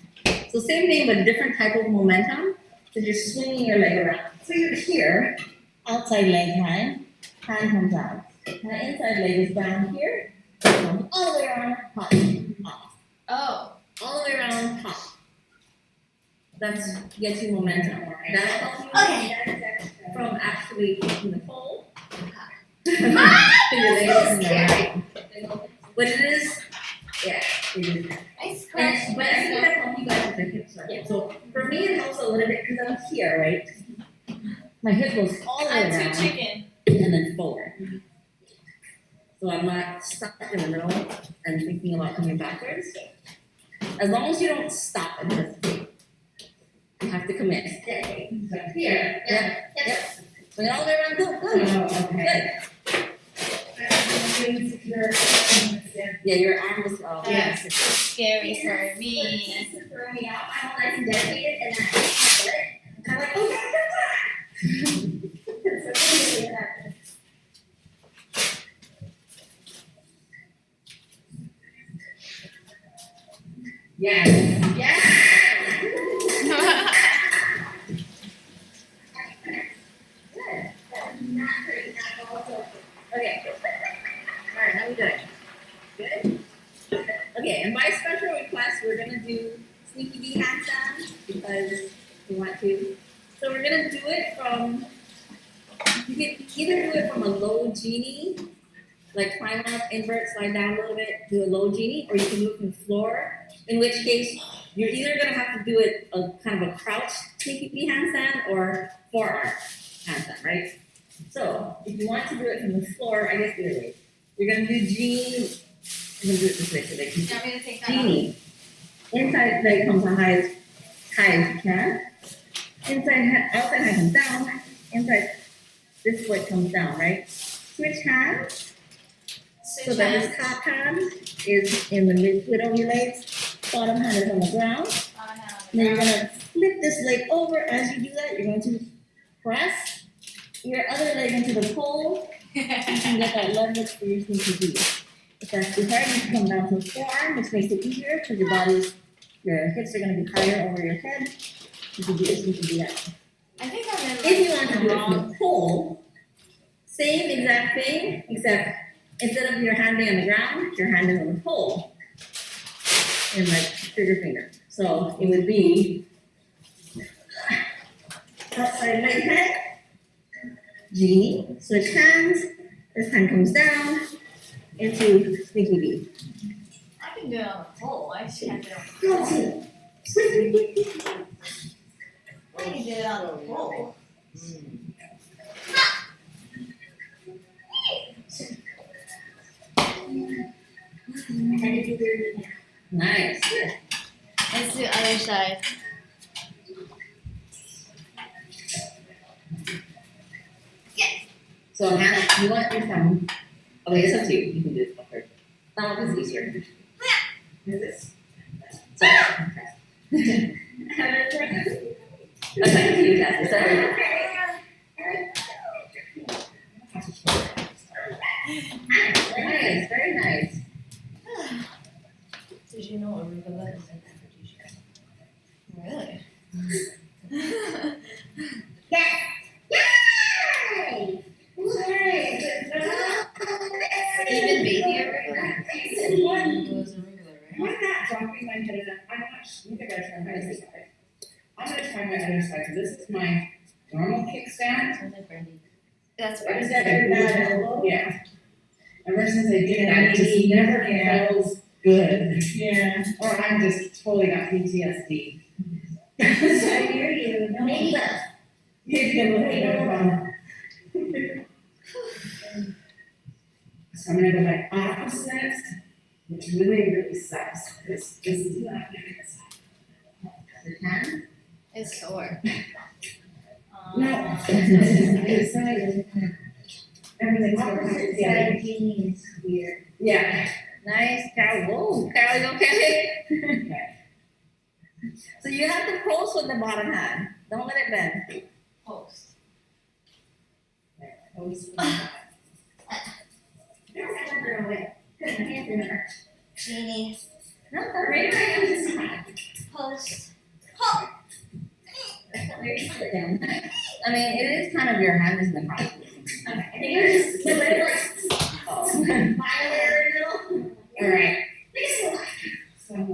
So same thing, but different type of momentum. So you're swinging your leg around. So you're here, outside leg hand comes out. My inside leg is down here, comes all the way around, pop, off. Oh. All the way around, pop. That's gets you momentum. That'll help you from actually taking the pole. To your legs and then but it is, yeah, it is. Nice crush. But I think that helps you guys with the hip circle. So for me, it helps a little bit because I'm here, right? My hip goes all the way I'm too around chicken. and then forward. So I'm not stuck in the middle and thinking about coming backwards. As long as you don't stop and hesitate. You have to commit. Here. Yep. Bring it all the way around. Go. Oh, okay. Good. Yeah, your arm is That's so scary for me. to throw me out. I'm all nice and dedicated, and then I feel it. And I'm like, oh, God. Yeah. Not hurting at all. Okay. All right, how we doing? Good? Okay, and by special request, we're gonna do sneaky D handstand because we want to. So we're gonna do it from, you can either do it from a low genie like climb up, invert, slide down a little bit, do a low genie, or you can move from the floor, in which case you're either gonna have to do it a kind of a crouch sneaky handstand or forearm handstand, right? So if you want to do it from the floor, I guess either way. You're gonna do genie, I'm gonna do it this way so they can You want me to take that off? genie. Inside leg comes as high as you can. Outside hand comes down. Inside this foot comes down, right? Switch hands. So Switch that hands. his top hand is in the mid on your legs, bottom hand is on the ground. Bottom hand on the Then you're ground. gonna flip this leg over. As you do that, you're going to press your other leg into the pole. You can get that leverage for your sneaky D. If that's too hard, you can come down to the forearm, which makes it easier because your hips are gonna be higher over your head. You can do this, you can do that. I think I'm in If you want to the do it wrong. from the pole, same exact thing, except instead of your hand being on the ground, your hand is on the pole. And like trigger finger. So it would be outside leg head, genie, switch hands, this hand comes down into sneaky D. I can do it on the pole. I just can't do it on the pole. Go I can do it on the pole. Nice. Let's do other side. So hand, you want your thumb. Okay, it's up to you. You can do it first. Thumb is easier. Is this? Sorry. That's like you, Cassie. Sorry. Nice, very nice. Did you know arugula is an aphrodisiac? Really? Even baby arugula? It was arugula, right? Why not dropping my head enough? I'm not, you think I try my other side. I'm gonna try my other side, so this is my normal kickstand. Sounds like Brandy. That's I right. just got every yeah. Ever since I did that, it just never feels good. Yeah. Or I'm just totally got PTSD. I hear you. Maybe Maybe a little bit of So I'm gonna go like opposite, which really sucks. This is not good. Your hand. It's sore. No. It's Everything's opposite yeah. side genie is weird. Yeah. Nice, Carol. Whoa, Carol, you okay? So you have to post with the bottom hand. Don't let it bend. Post. Genie. No, right around. Post. Sit down. I mean, it is kind of your hand is in the cross. I think it's just, Oh. All right. So, My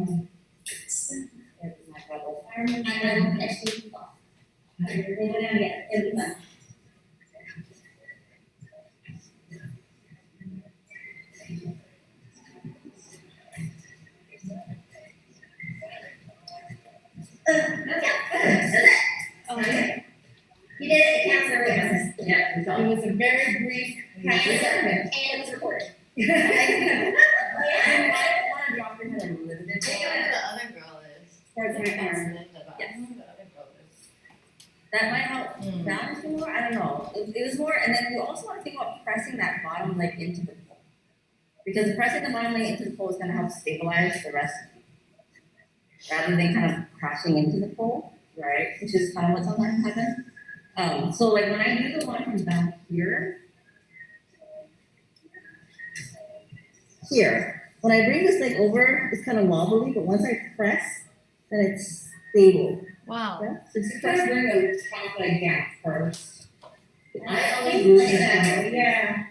bubble. I don't catch these people. They go down yet, it'll be fun. Okay. You did it, it counts every time. Yeah, it's it all. was a very brief And kind it was recorded. You might want to drop your head a little bit. I know who the other girl is. towards my That's arm. Linda, but I don't know who the other girl is. That might help Mm. balance you more. I don't know. It was more, and then you also want to think about pressing that bottom leg into the pole. Because pressing the bottom leg into the pole is going to help stabilize the rest of you. Rather than kind of crashing into the pole, right? Which is kind of what sometimes happens. So like when I do the one from down here, when I bring this leg over, it's kind of wobbly, but once I press, then it's stable. Wow. Yeah? So just Just press bring the top leg down first. I always do that. Yeah,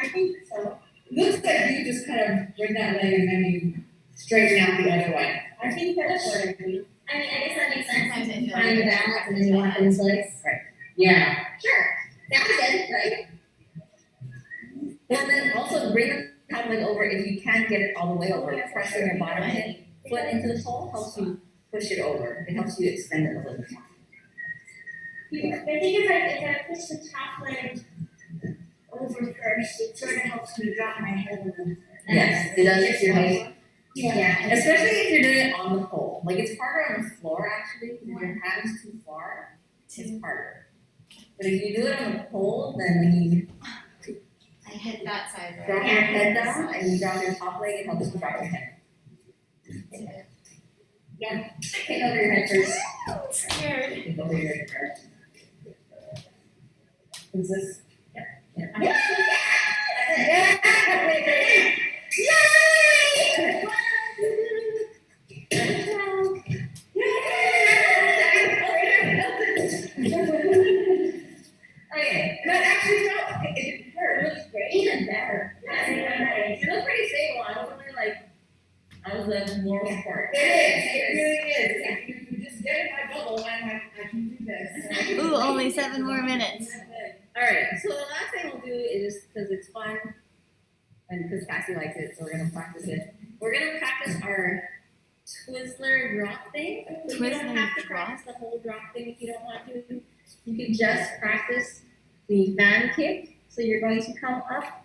I think so. Looks like you just kind of bring that leg and then you straighten out the other way. I think that's what I do. I mean, I guess that makes sense. Sometimes I feel Find the like balance and then you want things like. Yeah. Sure, sounds good, right? And then also bring like over, if you can't get it all the way over, pressing your bottom foot into the pole helps you push it over. It helps you extend it a little bit more. I think if I push the top leg over first, it sort of helps me drop my head a little. Yes, it does if you're doing, Yeah. especially if you're doing it on the pole. Like it's harder on the floor actually, because if your hand's too far, it's harder. But if you do it on the pole, then when you I hit that side, right? drop your head down and you drop your top leg, it helps you drop your head. Take over your head first. I'm scared. Take over your head first. Is this? Yeah. Okay, but actually, no, it hurt. It looks great. Even better. You look pretty stable. I was really like, I was the moral support. It is, it really is. If you just get in my bubble, I can do this. Ooh, only 7 more minutes. Alright, so the last thing we'll do is, because it's fun, and because Cassie likes it, so we're gonna practice it. We're gonna practice our Twizzler drop thing. So you don't Twizzler have to drop? practice the whole drop thing if you don't want to. You can just practice the fan kick. So you're going to come up,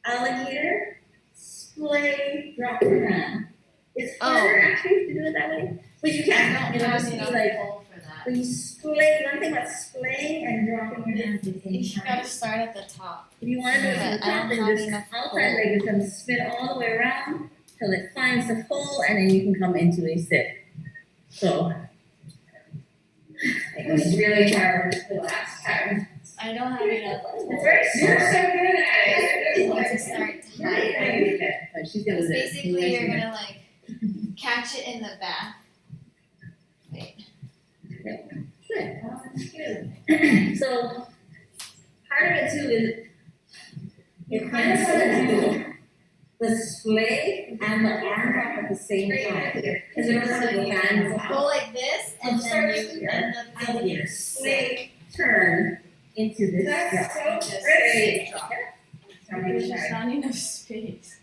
alligator, splay, drop your hand. It's harder actually to do it that way, but you can. It'll just be like, for that. when you splay, one thing about splaying and dropping your hands at the same You time. gotta start at the top. If you want to do it from the But I top, don't then have just enough outside leg is going to spin all the way around till it finds the pole, and then you can come into a sit. So It was really hard the last time. I don't have enough. You're so good at it. I want to start to hide. but she's gonna Because do it. basically you're gonna like catch it in the back. Wait. So part of it too is you kind of want to do the splay and the arm drop at the same time. Because you're going to go hands Go out. like this and then you end up And doing you your splay, turn into this drop. That's so Just pretty. drop. Somebody There's just tried. not enough space.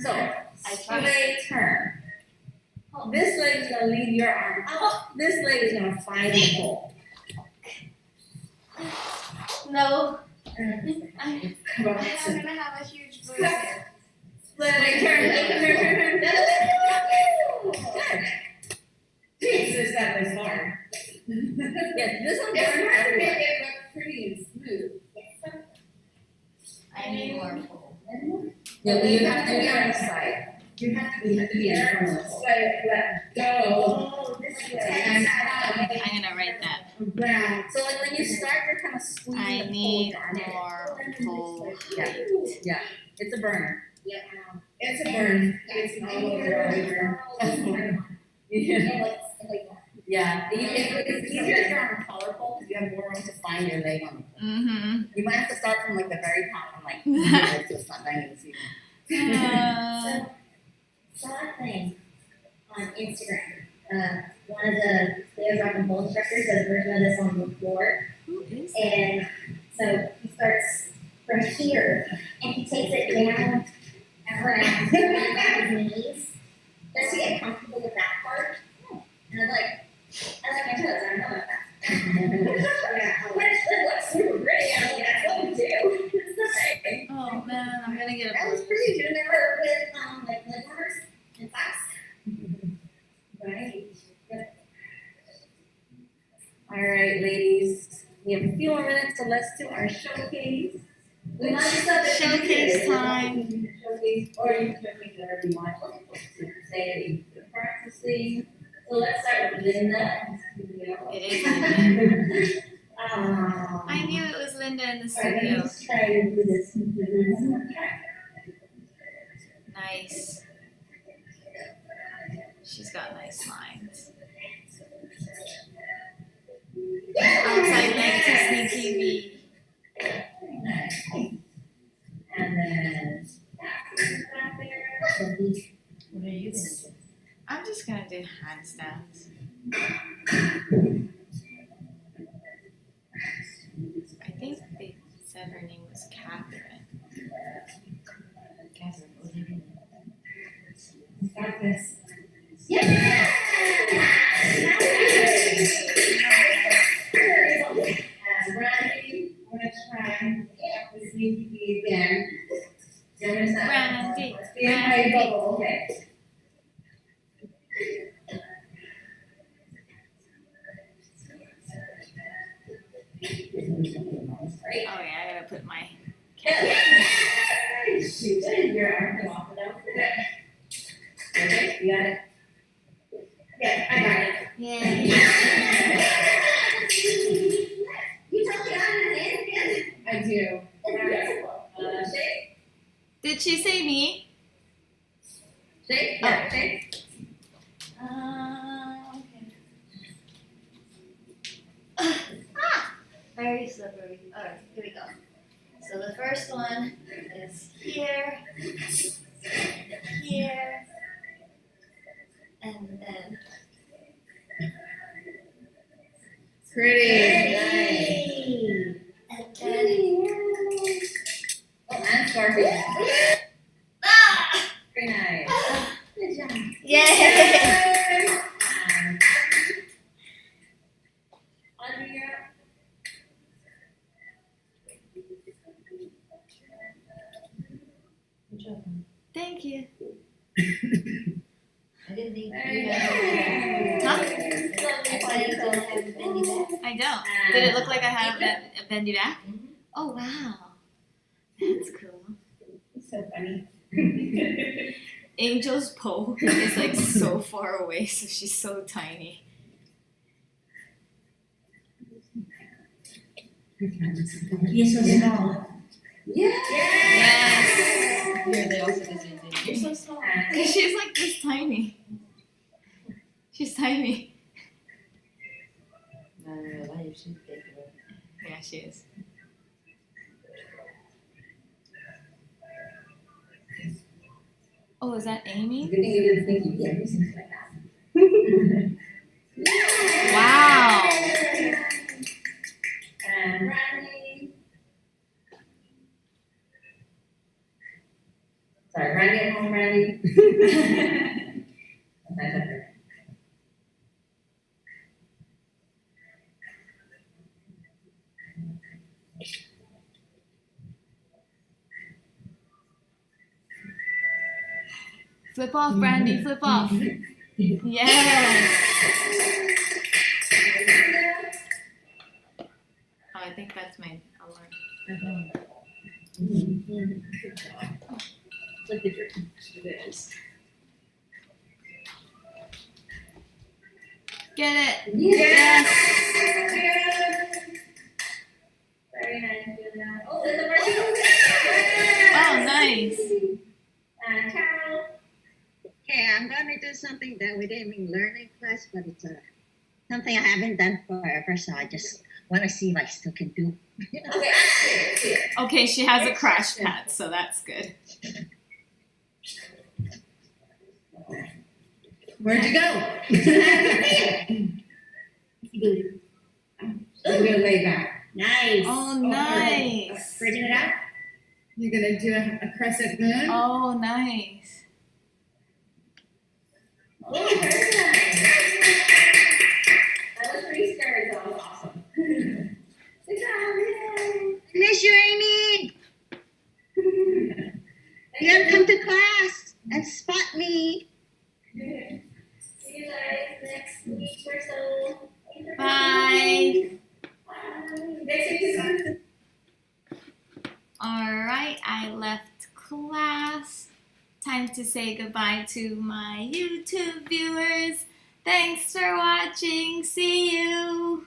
So I tried. splay, turn. This leg is going to lead your arm out. This leg is going to find the pole. No. Come on, I'm gonna have a huge bruise here. Splay, turn. Good. Jesus, that was hard. Yes, this one's It's going hard to to make it look pretty and smooth. I need more pole. Yeah, but you have to be on the side. You have to be in front of the pole. Let go. Oh, this way. And I'm gonna write that. around. So like when you start, you're kind of squeezing I the pole need to arm it. more pole. Yeah, it's a burner. It's a burn. It's an all over burn. Yeah, it's easier if you're on a taller pole because you have more room to find your leg on the pole. Mm-hmm. You might have to start from like the very top and like move it so it's not banging the ceiling. Saw a thing on Instagram. One of the Leo Rock and Bull instructors does a version of this on the floor. Who is And so he starts from here and he takes it down around his knees just to get comfortable with that part. And I'm like, I like my toes, I don't know about that. But it looks super pretty. I mean, that's what we do. It's the same. Oh man, I'm gonna get a That was bruise. pretty good. Never with like leg warmers and socks. Right. All right, ladies, we have a few more minutes, so let's do our showcase. We might just have Showcase time. Showcase, or you can showcase whatever you want to say that you're practicing. So let's start with Linda. It is Linda. Um, I knew it was Linda in the Alright, let me studio. just try to do this. Nice. She's got nice lines. Outside leg to sneaky And then Back there. What are you gonna do? I'm just gonna do handstands. I think they said her name was Catherine. Got this. Yeah! Brandy, I'm gonna try the sneaky bee again. Brandy, Stand by bubble. Okay. Oh yeah, I gotta put my. Shoot, your arm come off now. Okay, you got it? Yeah, I got it. Yeah. You totally got it in hand again? I do. Shake, Did she say me? shake, yeah, shake. Very slippery. Alright, here we go. So the first one is here, here, and then. Pretty. Nice. And then. Oh, and Scarface. Ah! Very nice. Good job. Yay! Audrey, you're up. Thank you. I didn't think Very you nice. guys. Huh? I thought you don't have a bendy back. I don't. Did it look like I had a bendy back? Oh wow. That's cool. It's so funny. Angel's pole is like so far away, so she's so tiny. You're so small. Yeah. Yes. Here, they also did it. You're so small. Cause she's like this tiny. She's tiny. No, why you should take it. Yeah, she is. Oh, is that Amy? Good thing you didn't think you'd get things like that. Wow. And Randy. Sorry, Randy at home, Randy. That's okay. Flip off, Brandy. Flip off. Yes. Oh, I think that's my alarm. Look at your, it is. Get it. Yes. Very nice, Julia. Oh, there's a Martina. Oh, nice. And Carol. Okay, I'm gonna do something that we didn't even learn in class, but it's something I haven't done forever, so I just want to see if I still can do. Okay, I see it. Okay, she has a crash pad, so that's good. Where'd you go? You're gonna lay back. Nice. Oh, nice. Spreading it out. You're gonna do a crescent moon. Oh, nice. Oh, very nice. That was pretty scary, so that was awesome. Good job, yay. Miss you, Amy. You gotta come to class and spot me. See you guys next week or so. Bye. Bye. Next week is on. All right, I left class. Time to say goodbye to my YouTube viewers. Thanks for watching. See you.